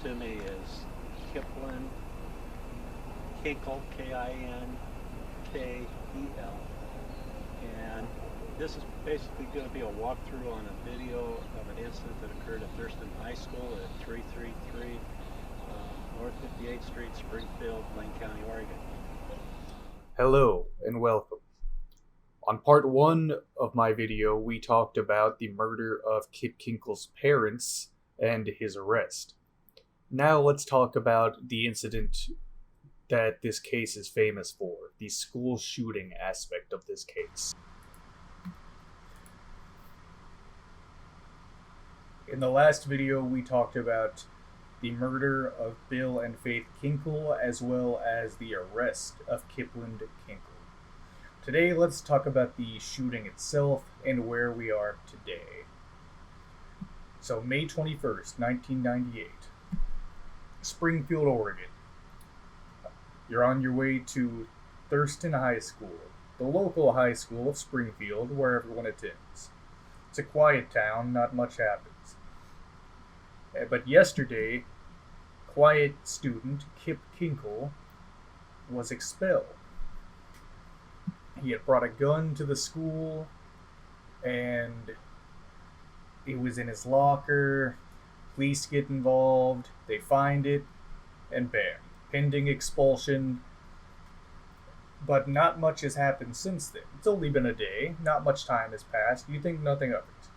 to me is Kiplin Kinkle, Kinkel. And this is basically going to be a walkthrough on a video of an incident that occurred at Thurston High School at 333 North 58th Street, Springfield, Lane County, Oregon. Hello and welcome. On part 1 of my video, we talked about the murder of Kip Kinkle's parents and his arrest. Now let's talk about the incident that this case is famous for, the school shooting aspect of this case. In the last video, we talked about the murder of Bill and Faith Kinkle, as well as the arrest of Kiplin Kinkle. Today, let's talk about the shooting itself and where we are today. So, May 21st, 1998, Springfield, Oregon. You're on your way to Thurston High School, the local high school of Springfield, where everyone attends. It's a quiet town, not much happens. But yesterday, quiet student Kip Kinkle was expelled. He had brought a gun to the school, and it was in his locker. Police get involved, they find it, and bam, pending expulsion. But not much has happened since then. It's only been a day, not much time has passed. You think nothing of it.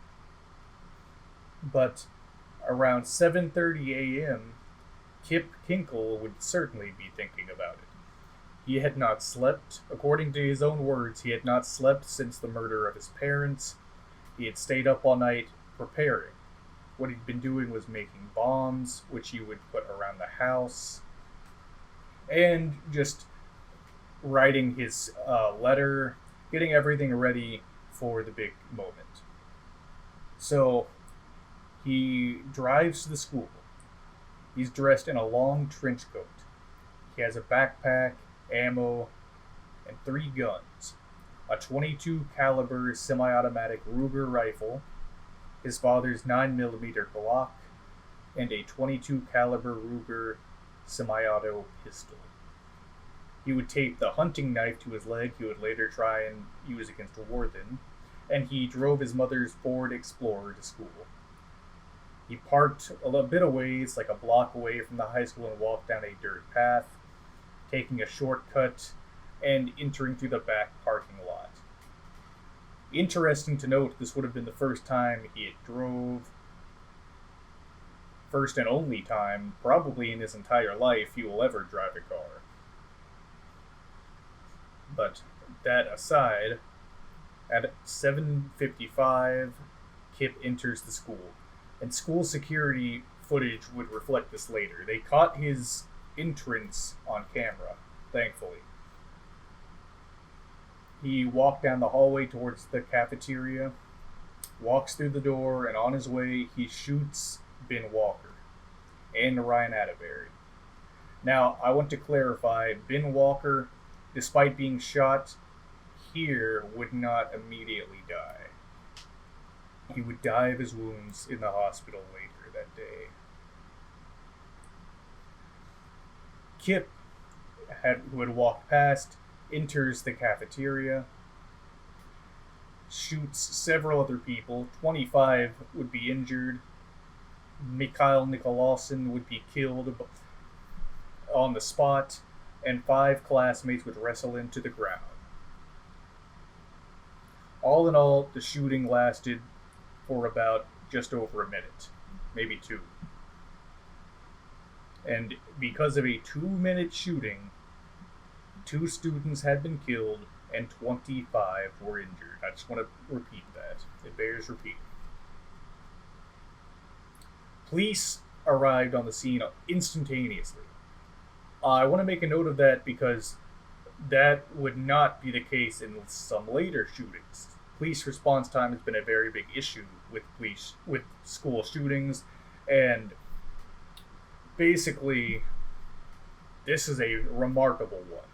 But around 7:30 a.m., Kip Kinkle would certainly be thinking about it. He had not slept. According to his own words, he had not slept since the murder of his parents. He had stayed up all night preparing. What he'd been doing was making bombs, which he would put around the house, and just writing his letter, getting everything ready for the big moment. So he drives to the school. He's dressed in a long trench coat. He has a backpack, ammo, and 3 guns. A .22 caliber semi-automatic Ruger rifle, his father's 9mm Glock, and a .22 caliber Ruger semi-auto pistol. He would tape the hunting knife to his leg he would later try and use against Warden, and he drove his mother's Ford Explorer to school. He parked a little bit away, it's like a block away from the high school, and walked down a dirt path, taking a shortcut and entering through the back parking lot. Interesting to note, this would have been the first time he had drove, first and only time, probably in his entire life, he will ever drive a car. But that aside, at 7:55, Kip enters the school. And school security footage would reflect this later. They caught his entrance on camera, thankfully. He walked down the hallway towards the cafeteria, walks through the door, and on his way, he shoots Ben Walker and Ryan Atterbury. Now, I want to clarify, Ben Walker, despite being shot here, would not immediately die. He would die of his wounds in the hospital later that day. Kip, who had walked past, enters the cafeteria, shoots several other people. 25 would be injured. Mikhail Nikolausen would be killed on the spot, and 5 classmates would wrestle him to the ground. All in all, the shooting lasted for about just over a minute, maybe 2. And because of a 2-minute shooting, 2 students had been killed and 25 were injured. I just want to repeat that. It bears repeating. Police arrived on the scene instantaneously. I want to make a note of that because that would not be the case in some later shootings. Police response time has been a very big issue with school shootings, and basically, this is a remarkable one.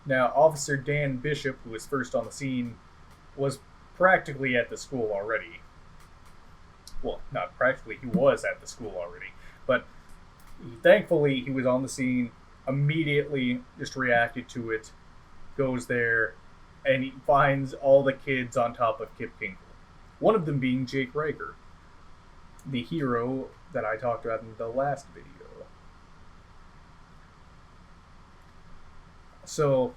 Now, Officer Dan Bishop, who was first on the scene, was practically at the school already. Well, not practically, he was at the school already, but Thankfully, he was on the scene, immediately just reacted to it, goes there, and he finds all the kids on top of Kip Kinkle. One of them being Jake Riker, the hero that I talked about in the last video. So,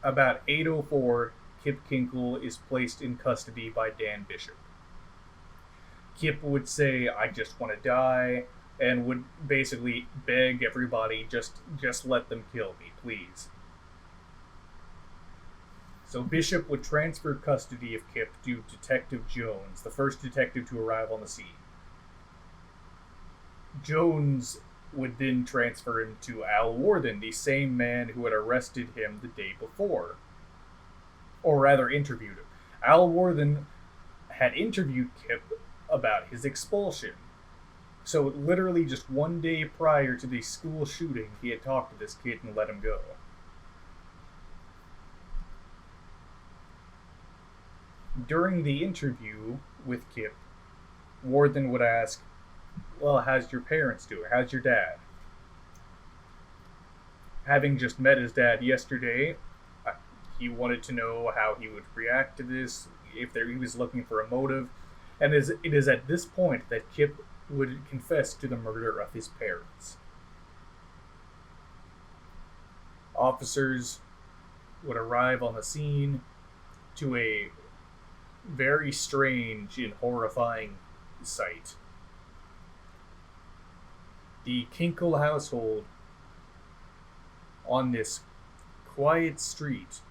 about 8:04, Kip Kinkle is placed in custody by Dan Bishop. Kip would say, "I just want to die," and would basically beg everybody, just let them kill me, please. So Bishop would transfer custody of Kip to Detective Jones, the first detective to arrive on the scene. Jones would then transfer him to Al Warden, the same man who had arrested him the day before. Or rather, interviewed him. Al Warden had interviewed Kip about his expulsion. So literally just one day prior to the school shooting, he had talked to this kid and let him go. During the interview with Kip, Warden would ask, "Well, how's your parents doing? How's your dad?" Having just met his dad yesterday, he wanted to know how he would react to this, if he was looking for a motive, and it is at this point that Kip would confess to the murder of his parents. Officers would arrive on the scene to a very strange and horrifying sight. The Kinkle household on this quiet street,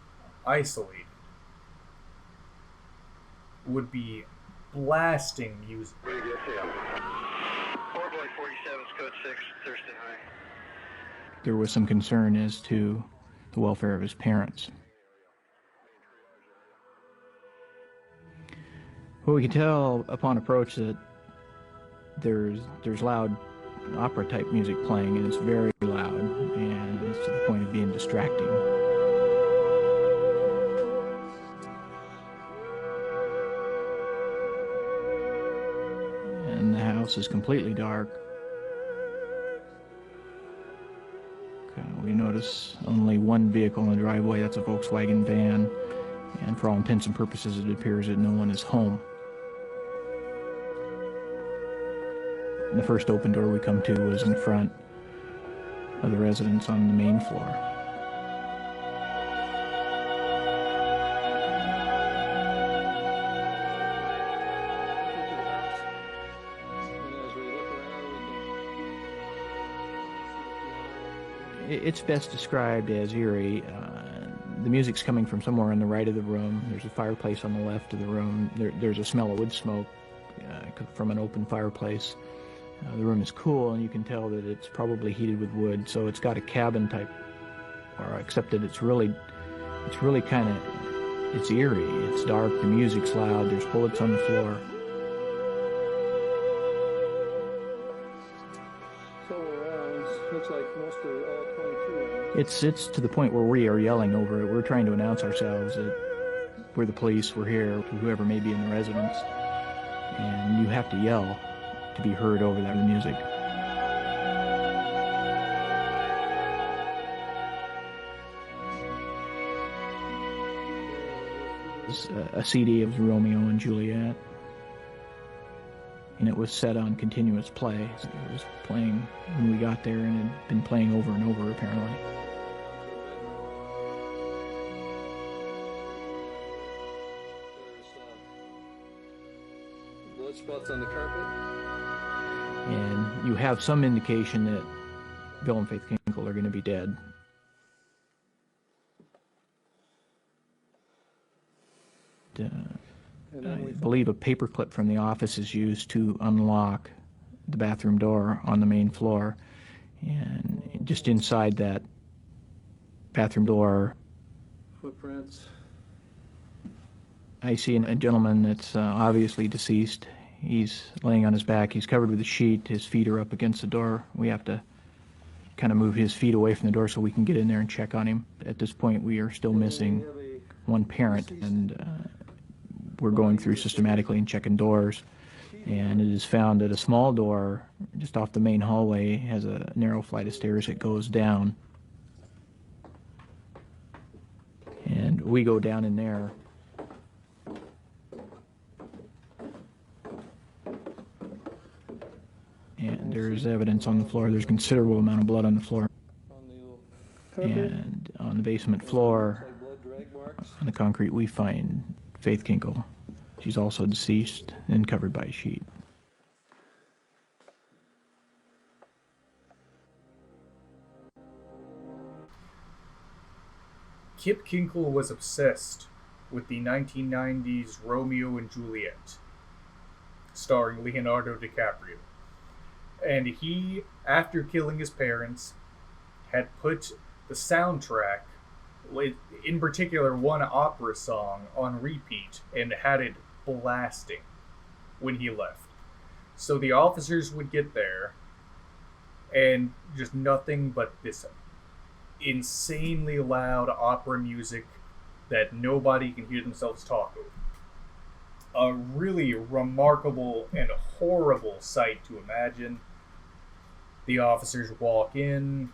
isolated, would be blasting music. Radio Sam. 447's code 6, Thurston High. There was some concern as to the welfare of his parents. Well, we can tell upon approach that there's loud opera type music playing, and it's very loud, and it's to the point of being distracting. And the house is completely dark. We notice only one vehicle in the driveway. That's a Volkswagen van, and for all intents and purposes it appears that no one is home. And the first open door we come to was in front of the residence on the main floor. It's best described as eerie. The music's coming from somewhere on the right of the room. There's a fireplace on the left of the room. There's a smell of wood smoke from an open fireplace. The room is cool, and you can tell that it's probably heated with wood, so it's got a cabin type, or except that it's really kind of, it's eerie. It's dark, the music's loud, there's bullets on the floor. So rounds, looks like most of all 22 rounds. It's to the point where we are yelling over it. We're trying to announce ourselves that we're the police, we're here, to whoever may be in the residence, and you have to yell to be heard over that music. It's a CD of Romeo and Juliet, and it was set on continuous play. It was playing when we got there, and it had been playing over and over apparently. There's blood spots on the carpet. And you have some indication that Bill and Faith Kinkle are going to be dead. I believe a paperclip from the office is used to unlock the bathroom door on the main floor. And just inside that bathroom door, Footprints. I see a gentleman that's obviously deceased. He's laying on his back. He's covered with a sheet. His feet are up against the door. We have to kind of move his feet away from the door so we can get in there and check on him. At this point, we are still missing one parent, and we're going through systematically and checking doors. And it is found that a small door just off the main hallway has a narrow flight of stairs that goes down. And we go down in there. And there's evidence on the floor. There's a considerable amount of blood on the floor. And on the basement floor, on the concrete, we find Faith Kinkle. She's also deceased and covered by a sheet. Kip Kinkle was obsessed with the 1990s Romeo and Juliet, starring Leonardo DiCaprio. And he, after killing his parents, had put the soundtrack, in particular one opera song, on repeat and had it blasting when he left. So the officers would get there and just nothing but this insanely loud opera music that nobody can hear themselves talk over. A really remarkable and horrible sight to imagine. The officers walk in,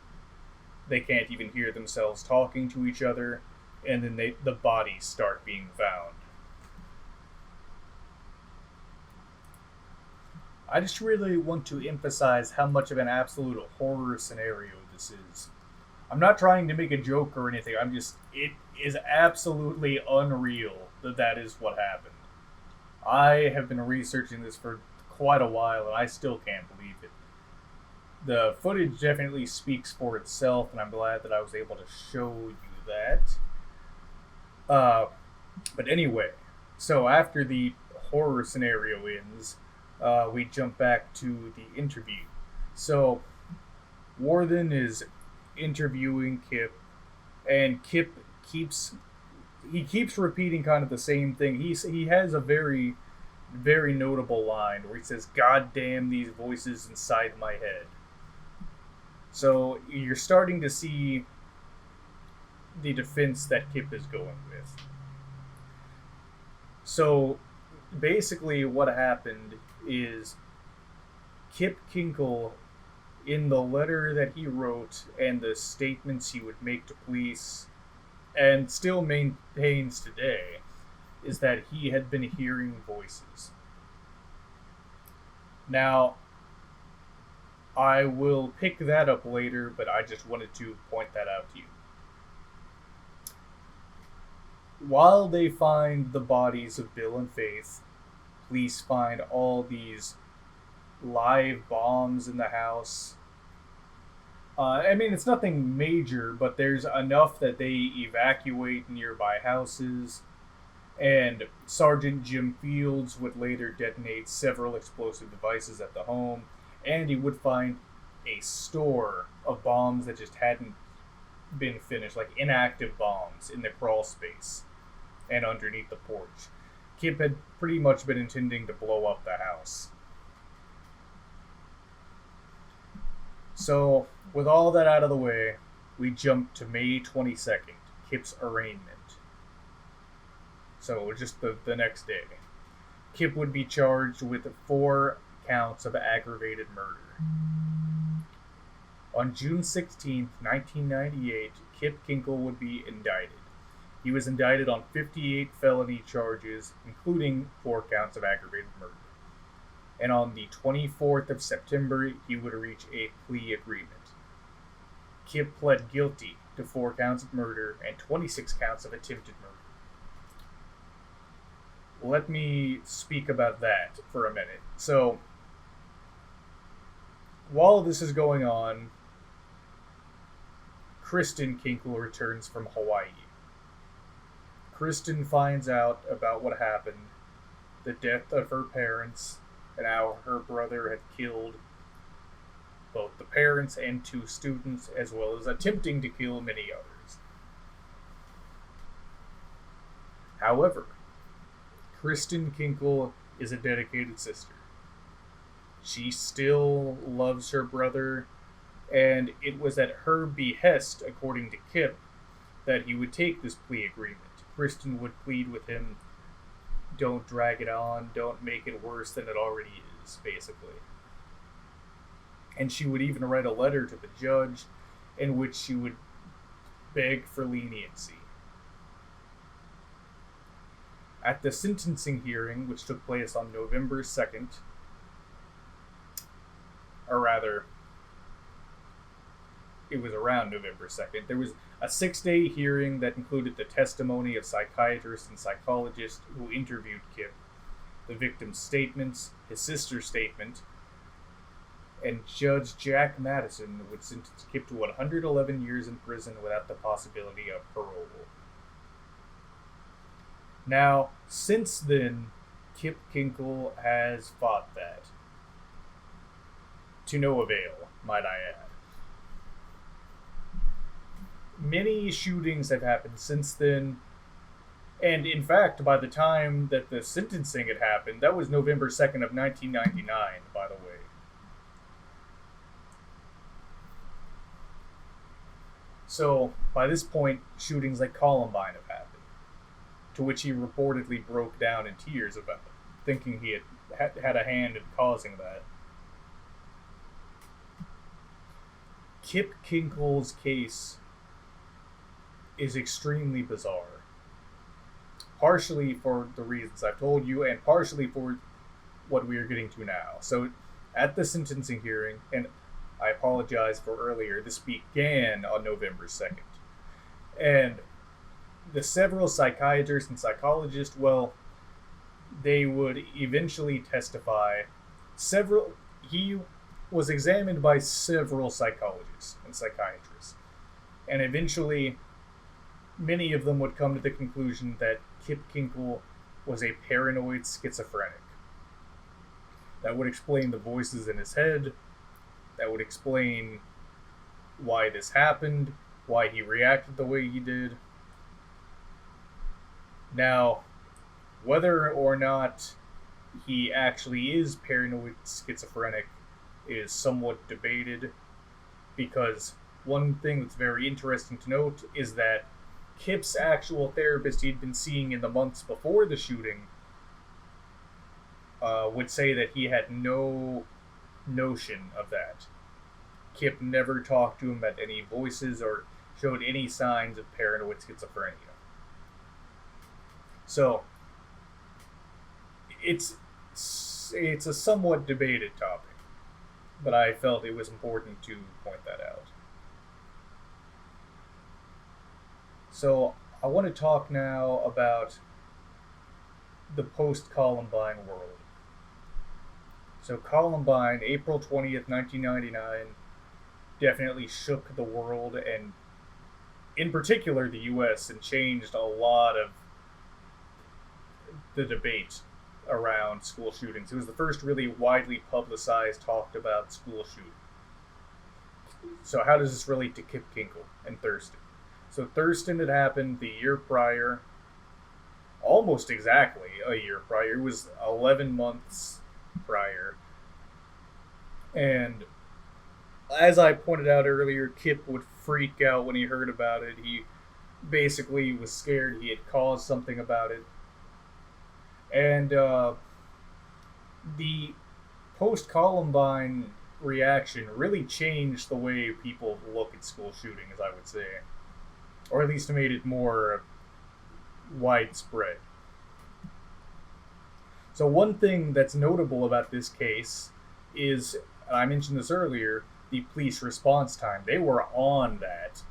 they can't even hear themselves talking to each other, and then the bodies start being found. I just really want to emphasize how much of an absolute horror scenario this is. I'm not trying to make a joke or anything, it is absolutely unreal that is what happened. I have been researching this for quite a while, and I still can't believe it. The footage definitely speaks for itself, and I'm glad that I was able to show you that. But anyway, so after the horror scenario ends, we jump back to the interview. So, Warden is interviewing Kip, and Kip keeps repeating kind of the same thing. He has a very, very notable line where he says, "God damn these voices inside my head." So you're starting to see the defense that Kip is going with. So basically what happened is Kip Kinkle, in the letter that he wrote and the statements he would make to police, and still maintains today, is that he had been hearing voices. Now, I will pick that up later, but I just wanted to point that out to you. While they find the bodies of Bill and Faith, police find all these live bombs in the house. It's nothing major, but there's enough that they evacuate nearby houses, and Sergeant Jim Fields would later detonate several explosive devices at the home, and he would find a store of bombs that just hadn't been finished, like inactive bombs in the crawl space and underneath the porch. Kip had pretty much been intending to blow up the house. So, with all that out of the way, we jump to May 22nd, Kip's arraignment. So, just the next day. Kip would be charged with 4 counts of aggravated murder. On June 16th, 1998, Kip Kinkle would be indicted. He was indicted on 58 felony charges, including 4 counts of aggravated murder. And on the 24th of September, he would reach a plea agreement. Kip pled guilty to 4 counts of murder and 26 counts of attempted murder. Let me speak about that for a minute. So, while this is going on, Kristen Kinkle returns from Hawaii. Kristen finds out about what happened, the death of her parents, and how her brother had killed both the parents and 2 students, as well as attempting to kill many others. However, Kristen Kinkle is a dedicated sister. She still loves her brother, and it was at her behest, according to Kip, that he would take this plea agreement. Kristen would plead with him don't drag it on, don't make it worse than it already is, basically. And she would even write a letter to the judge in which she would beg for leniency. At the sentencing hearing, which took place on November 2nd, or rather, it was around November 2nd, there was a 6-day hearing that included the testimony of psychiatrists and psychologists who interviewed Kip, the victim's statements, his sister's statement, and Judge Jack Madison would sentence Kip to 111 years in prison without the possibility of parole. Now, since then, Kip Kinkle has fought that. To no avail, might I add. Many shootings have happened since then, and in fact, by the time that the sentencing had happened, that was November 2nd of 1999, by the way. So, by this point, shootings like Columbine have happened, to which he reportedly broke down in tears about, thinking he had a hand in causing that. Kip Kinkle's case is extremely bizarre. Partially for the reasons I've told you, and partially for what we are getting to now. So, at the sentencing hearing, and I apologize for earlier, this began on November 2nd. And the several psychiatrists and psychologists, well, they would eventually testify. He was examined by several psychologists and psychiatrists. And eventually, many of them would come to the conclusion that Kip Kinkle was a paranoid schizophrenic. That would explain the voices in his head. That would explain why this happened, why he reacted the way he did. Now, whether or not he actually is paranoid schizophrenic is somewhat debated, because one thing that's very interesting to note is that Kip's actual therapist he'd been seeing in the months before the shooting would say that he had no notion of that. Kip never talked to him about any voices or showed any signs of paranoid schizophrenia. So, it's a somewhat debated topic, but I felt it was important to point that out. So, I want to talk now about the post-Columbine world. So Columbine, April 20th, 1999, definitely shook the world, and in particular the US, and changed a lot of the debate around school shootings. It was the first really widely publicized, talked about school shooting. So how does this relate to Kip Kinkle and Thurston? So Thurston had happened the year prior, almost exactly a year prior. It was 11 months prior. And as I pointed out earlier, Kip would freak out when he heard about it. He basically was scared he had caused something about it. And the post-Columbine reaction really changed the way people look at school shootings, I would say. Or at least made it more widespread. So one thing that's notable about this case is, and I mentioned this earlier, the police response time. They were on that.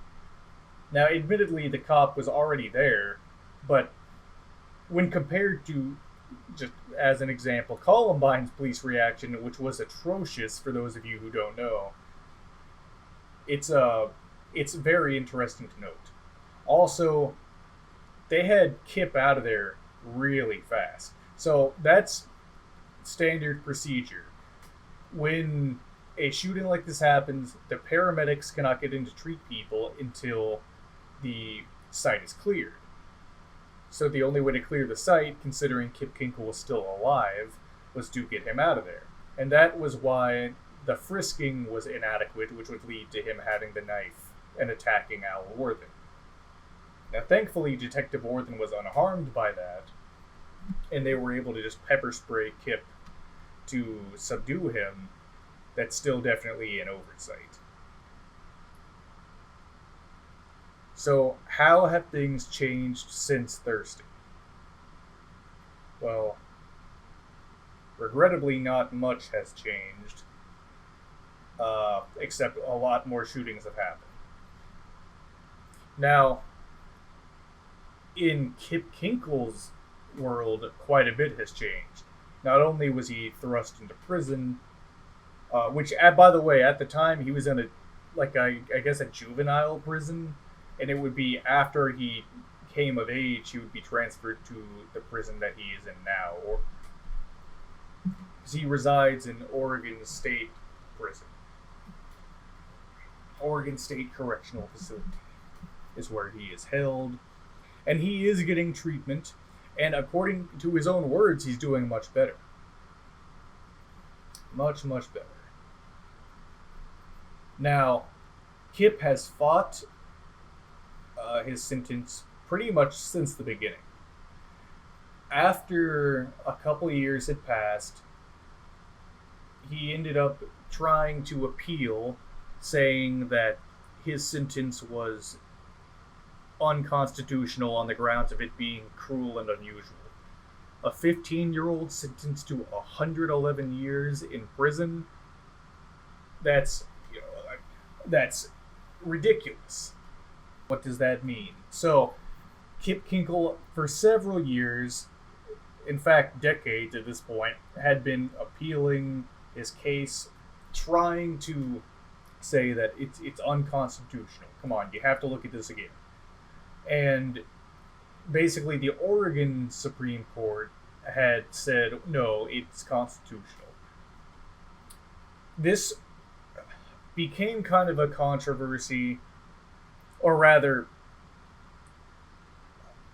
Now, admittedly, the cop was already there, but when compared to, just as an example, Columbine's police reaction, which was atrocious for those of you who don't know, it's very interesting to note. Also, they had Kip out of there really fast. So that's standard procedure. When a shooting like this happens, the paramedics cannot get in to treat people until the site is cleared. So the only way to clear the site, considering Kip Kinkle was still alive, was to get him out of there. And that was why the frisking was inadequate, which would lead to him having the knife and attacking Al Worthen. Now, thankfully, Detective Worthen was unharmed by that, and they were able to just pepper spray Kip to subdue him, that's still definitely an oversight. So, how have things changed since Thurston? Well, regrettably, not much has changed, except a lot more shootings have happened. Now, in Kip Kinkle's world, quite a bit has changed. Not only was he thrust into prison, which, by the way, at the time he was in I guess a juvenile prison, and it would be after he came of age, he would be transferred to the prison that he is in now, or because he resides in Oregon State Prison. Oregon State Correctional Facility is where he is held, and he is getting treatment, and according to his own words, he's doing much better. Much, much better. Now, Kip has fought his sentence pretty much since the beginning. After a couple of years had passed, he ended up trying to appeal, saying that his sentence was unconstitutional on the grounds of it being cruel and unusual. A 15-year-old sentenced to 111 years in prison, that's ridiculous. What does that mean? So, Kip Kinkle, for several years, in fact decades at this point, had been appealing his case, trying to say that it's unconstitutional. Come on, you have to look at this again. And basically the Oregon Supreme Court had said, no, it's constitutional. This became kind of a controversy, or rather,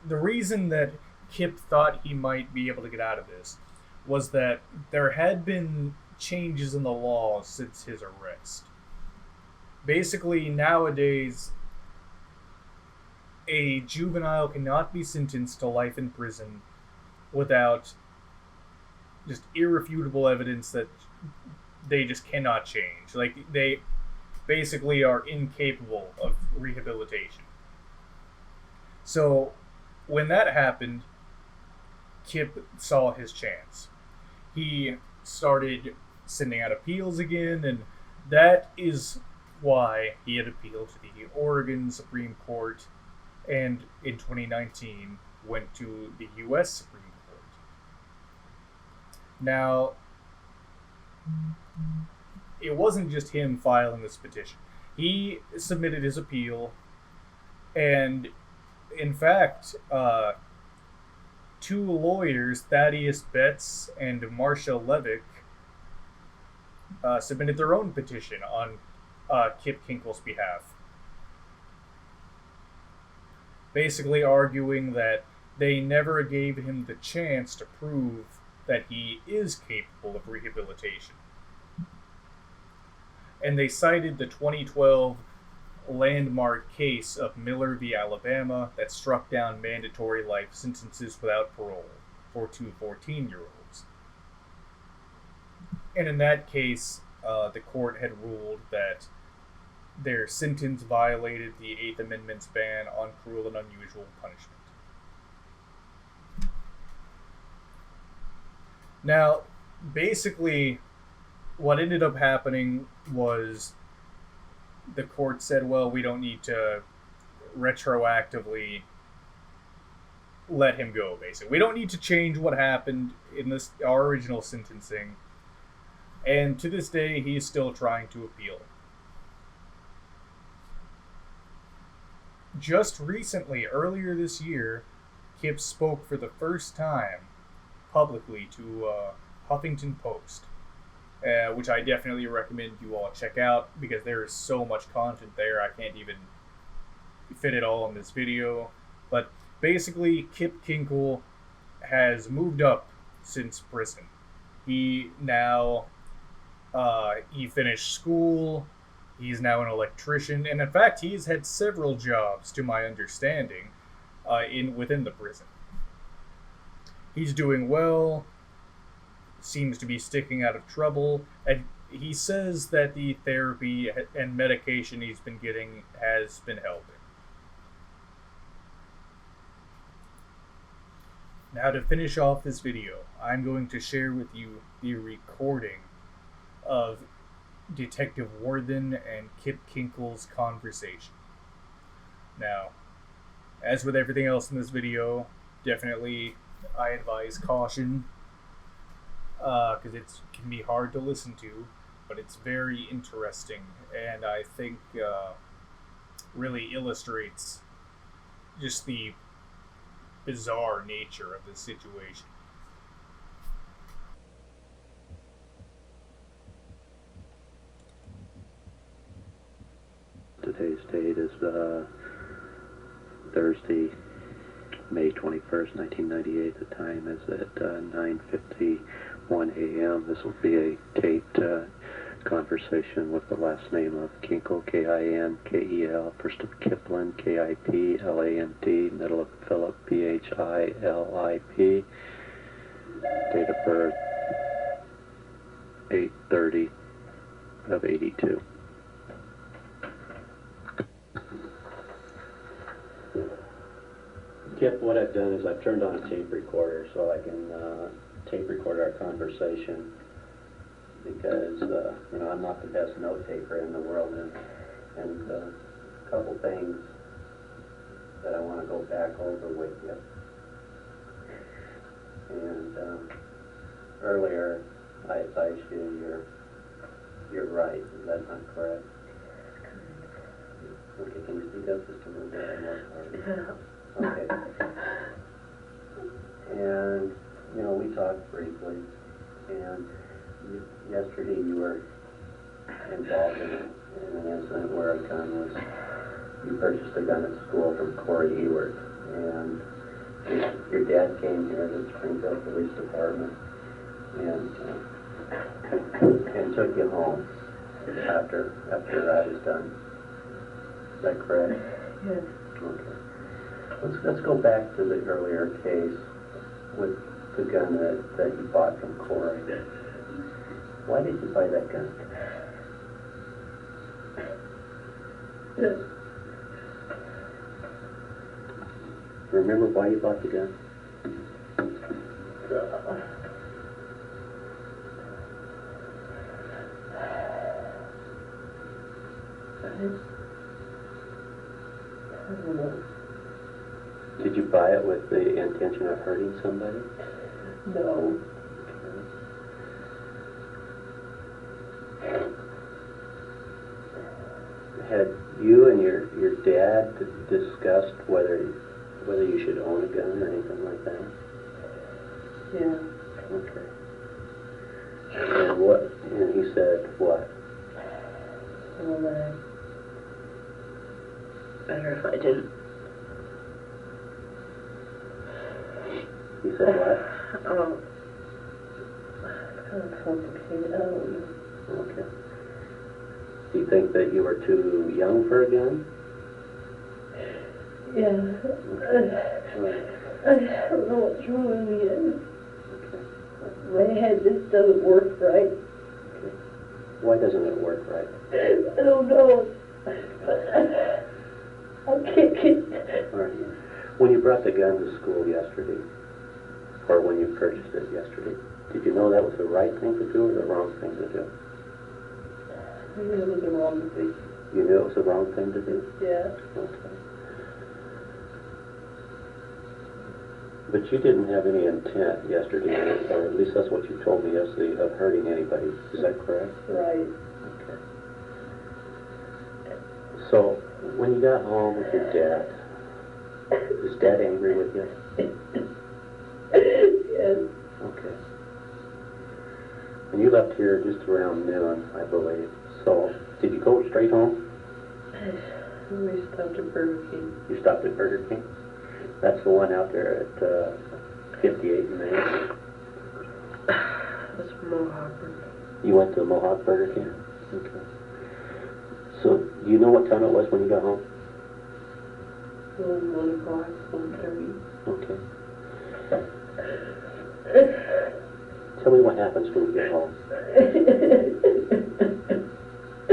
the reason that Kip thought he might be able to get out of this was that there had been changes in the law since his arrest. Basically, nowadays, a juvenile cannot be sentenced to life in prison without just irrefutable evidence that they just cannot change. Like, they basically are incapable of rehabilitation. So, when that happened, Kip saw his chance. He started sending out appeals again, and that is why he had appealed to the Oregon Supreme Court, and in 2019 went to the U.S. Supreme Court. Now, it wasn't just him filing this petition. He submitted his appeal, and in fact, two lawyers, Thaddeus Betts and Marcia Levick, submitted their own petition on Kip Kinkle's behalf, basically arguing that they never gave him the chance to prove that he is capable of rehabilitation. And they cited the 2012 landmark case of Miller v. Alabama that struck down mandatory life sentences without parole for two 14-year-olds. And in that case, the court had ruled that their sentence violated the Eighth Amendment's ban on cruel and unusual punishment. Now, basically, what ended up happening was the court said, well, we don't need to retroactively let him go, basically. We don't need to change what happened in our original sentencing. And to this day, he's still trying to appeal. Just recently, earlier this year, Kip spoke for the first time publicly to Huffington Post, which I definitely recommend you all check out because there is so much content there. I can't even fit it all in this video. But basically, Kip Kinkle has moved up since prison. He now, he finished school. He's now an electrician, and in fact, he's had several jobs, to my understanding, within the prison. He's doing well, seems to be sticking out of trouble, and he says that the therapy and medication he's been getting has been helping. Now, to finish off this video, I'm going to share with you the recording of Detective Worthen and Kip Kinkle's conversation. Now, as with everything else in this video, definitely I advise caution, because it can be hard to listen to, but it's very interesting, and I think really illustrates just the bizarre nature of the situation. Today's date is Thursday, May 21st, 1998. The time is at 9:51 a.m. This will be a taped conversation with the last name of Kinkle, Kinkel, first of Kipland, Kipland, middle of Philip, Philip. Date of birth, 8/30 of 82. Kip, what I've done is I've turned on a tape recorder so I can tape record our conversation, because I'm not the best note taker in the world, and a couple things that I want to go back over with you. And earlier I advised you you're right. Is that not correct? Okay, can you speak up just a little bit more? Okay. And, we talked briefly, and yesterday you were involved in an incident where you purchased a gun at school from Corey Ewert, and your dad came here to the Springfield Police Department and took you home after that was done. Is that correct? Yes. Okay. Let's go back to the earlier case with the gun that you bought from Corey. Why did you buy that gun? Remember why you bought the gun? I don't know. Did you buy it with the intention of hurting somebody? No. Had you and your dad discussed whether you should own a gun or anything like that? Yeah. Okay. And he said what? Well, better if I didn't. He said what? It's kind of complicated. I don't know. Okay. Do you think that you were too young for a gun? Yeah. Right. I don't know what's wrong with me. Okay. My head just doesn't work right. Okay. Why doesn't it work right? I don't know. I'm kicking. All right. When you brought the gun to school yesterday, or when you purchased it yesterday, did you know that was the right thing to do or the wrong thing to do? I knew it was the wrong thing. You knew it was the wrong thing to do? Yeah. Okay. But you didn't have any intent yesterday, or at least that's what you told me yesterday, of hurting anybody. Is that correct? Right. Okay. So, when you got home with your dad, is Dad angry with you? Yes. Okay. And you left here just around noon, I believe. So, did you go straight home? We stopped at Burger King. You stopped at Burger King? That's the one out there at 58 and Main. That's Mohawk. You went to the Mohawk Burger King? Okay. So, do you know what time it was when you got home? 1 o'clock, 1:30. Okay. Tell me what happens when you get home. I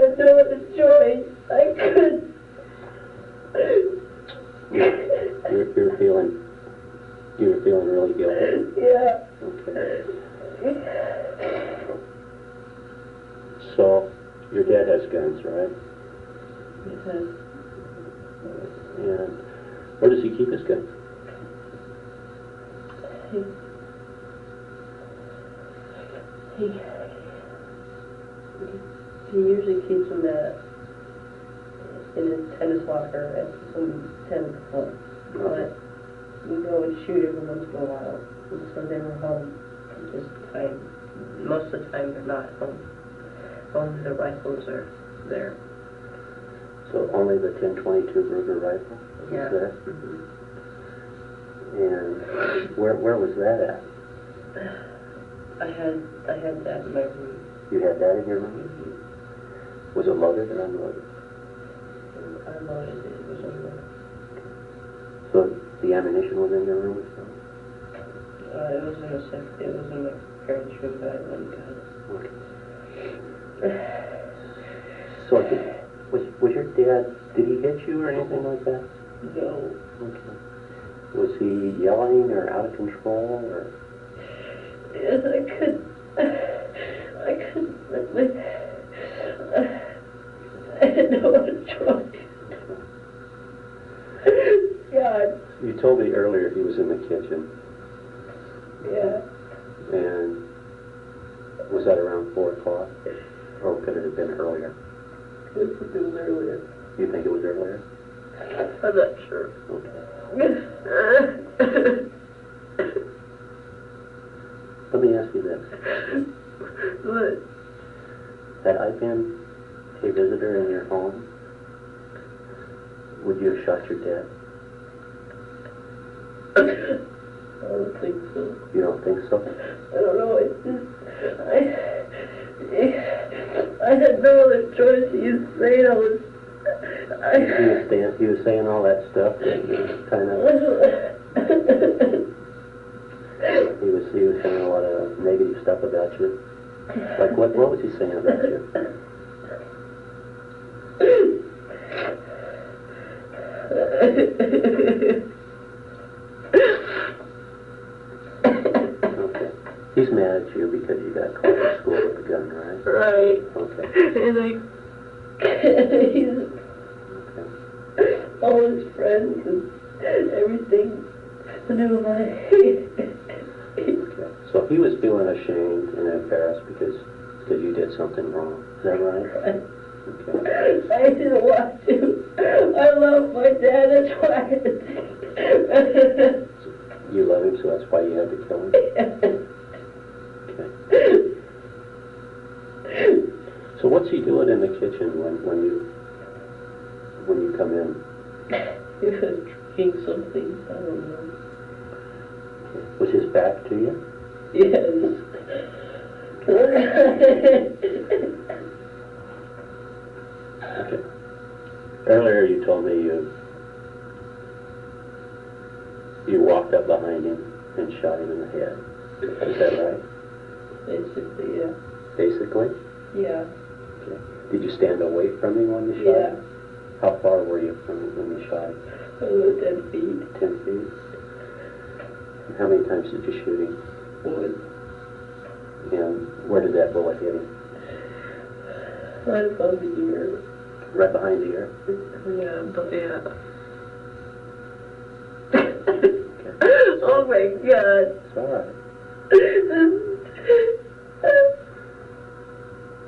had no other choice. I couldn't. You were feeling really guilty. Yeah. Okay. So, your dad has guns, right? Because And where does he keep his guns? he usually keeps them in his tennis locker at some tennis club. But we go and shoot every once in a while. And so they were home. Just time. Most of the time they're not home. Only the rifles are there. So only the 10-22 Ruger rifle is Yeah. there? Mm-hmm. And where was that at? I had that in my room. You had that in your room? Mm-hmm. Was it loaded or unloaded? I loaded it. It was unloaded. So the ammunition was in your room as well? It was in my parents' room, but I went and got it. Okay. So was your dad, did he hit you or anything like that? No. Okay. Was he yelling or out of control or? Yes, I couldn't let my... I had no other choice. God. You told me earlier he was in the kitchen. Yeah. And was that around 4 o'clock? Or could it have been earlier? It was earlier. You think it was earlier? I'm not sure. Okay. Let me ask you this. What? Had I been a visitor in your home, would you have shot your dad? I don't think so. You don't think so? I don't know. It's just... I had no other choice. He was saying I was... He was saying all that stuff that kind of... He was saying a lot of negative stuff about you. Like what was he saying about you? Okay. He's mad at you because you got caught in school with a gun, right? Right. Okay. And he's Okay. all his friends and everything to do with my... Okay. So he was feeling ashamed and embarrassed because you did something wrong. Is that right? Right. Okay. I didn't want to. I love my dad, that's why. You love him, so that's why you had to kill him? Okay. So what's he doing in the kitchen when you come in? He was drinking something, I don't know. Okay. Was his back to you? Yes. Okay. Earlier you told me you walked up behind him and shot him in the head. Is that right? Basically, yeah. Basically? Yeah. Okay. Did you stand away from him when you shot Yeah. him? How far were you from him when you shot him? About 10 feet. 10 feet? And how many times did you shoot him? One. And where did that bullet hit him? Right above the ear. Right behind the ear? Yeah, but yeah. Okay. Oh my God. It's all right.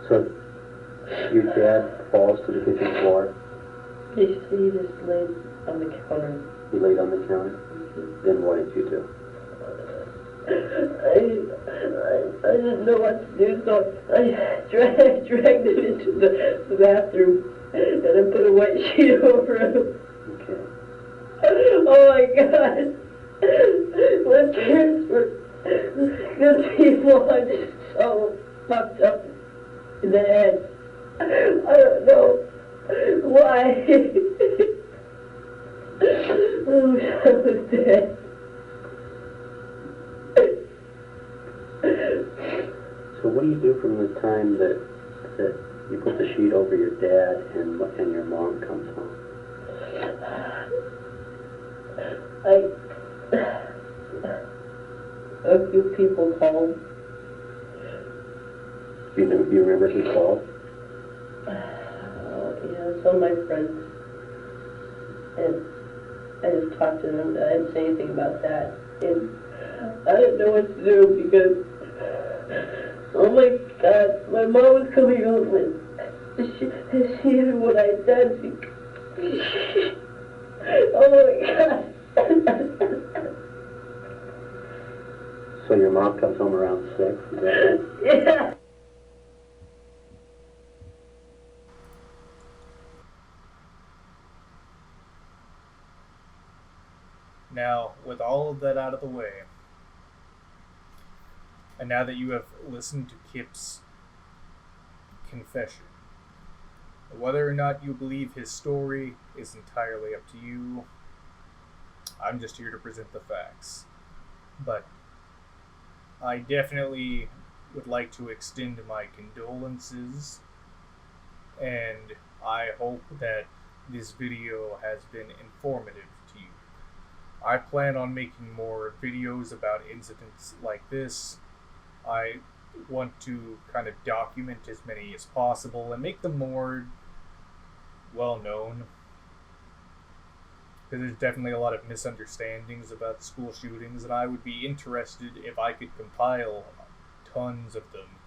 So, your dad falls to the kitchen floor. He just laid on the counter. He laid on the counter. Then what did you do? I didn't know what to do, so I dragged him into the bathroom and I put a white sheet over him. Okay. Oh my God. My parents were good people. I'm just so fucked up in the head. I don't know why. I wish I was dead. do you do from the time that you put the sheet over your dad and your mom comes home? A few people called. You remember who called? Yeah, some of my friends. And I just talked to them. I didn't say anything about that. And I didn't know what to do because, oh my God, my mom was coming home and she knew what I did. Oh my God. So your mom comes home around 6, is that right? Yeah. Now, with all of that out of the way, and now that you have listened to Kip's confession, whether or not you believe his story is entirely up to you. I'm just here to present the facts. But I definitely would like to extend my condolences, and I hope that this video has been informative to you. I plan on making more videos about incidents like this. I want to kind of document as many as possible and make them more well known. Because there's definitely a lot of misunderstandings about school shootings, and I would be interested if I could compile tons of them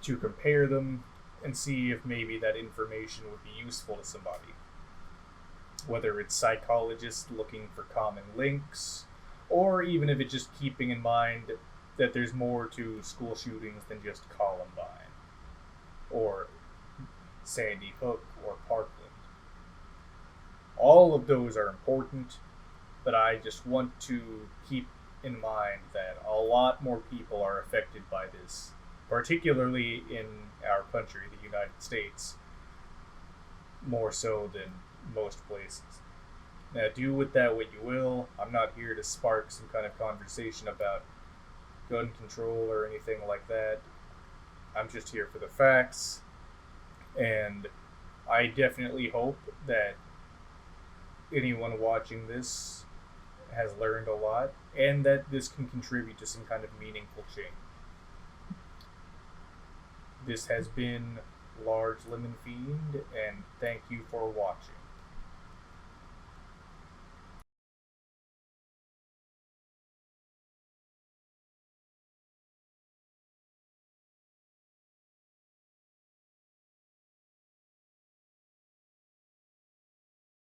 to compare them and see if maybe that information would be useful to somebody. Whether it's psychologists looking for common links, or even if it's just keeping in mind that there's more to school shootings than just Columbine, or Sandy Hook, or Parkland. All of those are important, but I just want to keep in mind that a lot more people are affected by this, particularly in our country, the United States, more so than most places. Now, do with that what you will. I'm not here to spark some kind of conversation about gun control or anything like that. I'm just here for the facts, and I definitely hope that anyone watching this has learned a lot, and that this can contribute to some kind of meaningful change. This has been Large Lemon Fiend, and thank you for watching.